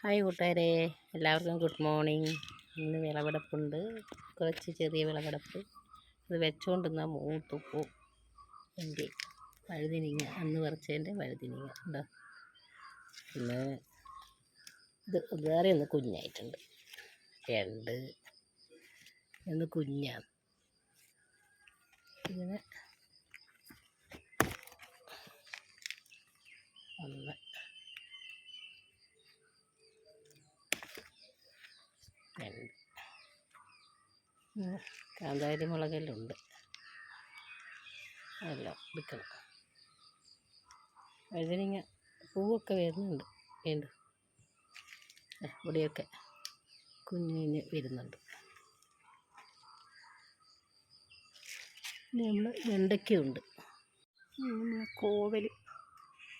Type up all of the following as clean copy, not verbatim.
Hi കൂട്ടുകാരെ, എല്ലാവർക്കും good morning. ഇന്ന് വിളവെടുപ്പുണ്ട്, കുറച്ച് ചെറിയ വിളവെടുപ്പ്. ഇത് വെച്ചുകൊണ്ടിരുന്നാൽ മൂത്തുപ്പൂ. എൻ്റെ വഴുതിനിങ്ങ അന്ന് പറിച്ചതിൻ്റെ വഴുതിനിങ്ങ ഉണ്ടോ. പിന്നെ ഇത് വേറെ ഒന്ന് കുഞ്ഞായിട്ടുണ്ട്, രണ്ട് ഒന്ന് കുഞ്ഞാണ്. ഇതിന് ഒന്ന് രണ്ട് കാന്താരി മുളകെല്ലാം ഉണ്ട്, അതെല്ലാം എടുക്കണം. വഴുതനങ്ങ പൂവൊക്കെ വരുന്നുണ്ട്, വീണ്ടും ഇവിടെയൊക്കെ കുഞ്ഞ് വരുന്നുണ്ട്. നമ്മൾ വെണ്ടയ്ക്കുണ്ട്, കോവൽ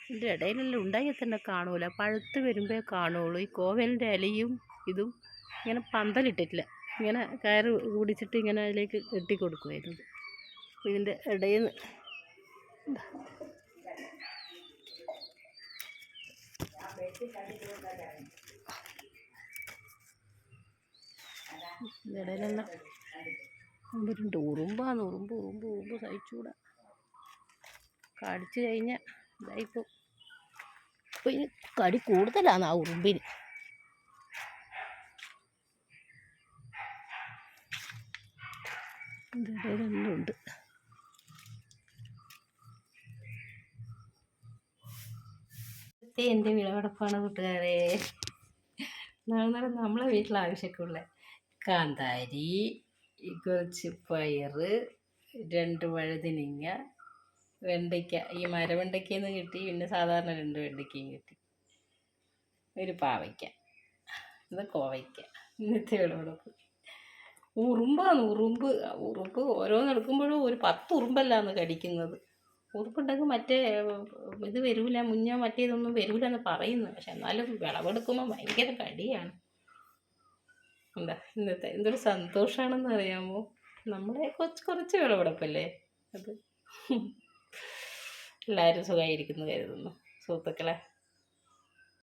ഇതിൻ്റെ ഇടയിലെല്ലാം ഉണ്ടായി തന്നെ കാണൂല, പഴുത്ത് വരുമ്പോഴേ കാണുള്ളൂ. ഈ കോവലിൻ്റെ ഇലയും ഇതും ഇങ്ങനെ പന്തലിട്ടിട്ടില്ല, ഇങ്ങനെ കയറ് കുടിച്ചിട്ട് ഇങ്ങനെ അതിലേക്ക് കെട്ടിക്കൊടുക്കുമായിരുന്നു. അപ്പോൾ ഇതിൻ്റെ ഇടയിൽ നിന്ന് ഇടയിലെല്ലാം വരുന്നുണ്ട്. ഉറുമ്പ് സഹിച്ചുകൂടാ, കടിച്ചു കഴിഞ്ഞാൽ ഇതായിപ്പോൾ. ഇപ്പോൾ ഇനി കടി കൂടുതലാണ് ആ ഉറുമ്പിന്. ഇടയിലെല്ലാം ഉണ്ട്. എൻ്റെ വിളവെടുപ്പാണ് കൂട്ടുകാരെ. നമ്മളെ വീട്ടിൽ ആവശ്യമൊക്കെയുള്ള കാന്താരി, കുറച്ച് പയറ്, 2 വഴുതിനിങ്ങ, വെണ്ടയ്ക്ക, ഈ മരവെണ്ടയ്ക്കയിൽ നിന്ന് കിട്ടി, പിന്നെ സാധാരണ 2 വെണ്ടയ്ക്കയും കിട്ടി, ഒരു പാവയ്ക്ക, ഇത് കോവയ്ക്ക. ഇന്നത്തെ വിളവെടുപ്പ്. ഉറുമ്പ് ഓരോന്നെടുക്കുമ്പോഴും ഒരു 10 ഉറുമ്പല്ലാന്ന് കടിക്കുന്നത്. ഉറുമ്പുണ്ടെങ്കിൽ മറ്റേ ഇത് വരില്ല, മുഞ്ഞ മറ്റേതൊന്നും വരില്ല എന്ന് പറയുന്നു. പക്ഷെ എന്നാലും വിളവെടുക്കുമ്പോൾ ഭയങ്കര കടിയാണ്. എന്താ ഇന്നത്തെ എന്തൊരു സന്തോഷമാണെന്ന് അറിയാമോ. നമ്മുടെ കുറച്ച് വിളവെടുപ്പല്ലേ അത്. എല്ലാവരും സുഖമായിരിക്കുന്നു കരുതുന്നു സുഹൃത്തുക്കളെ.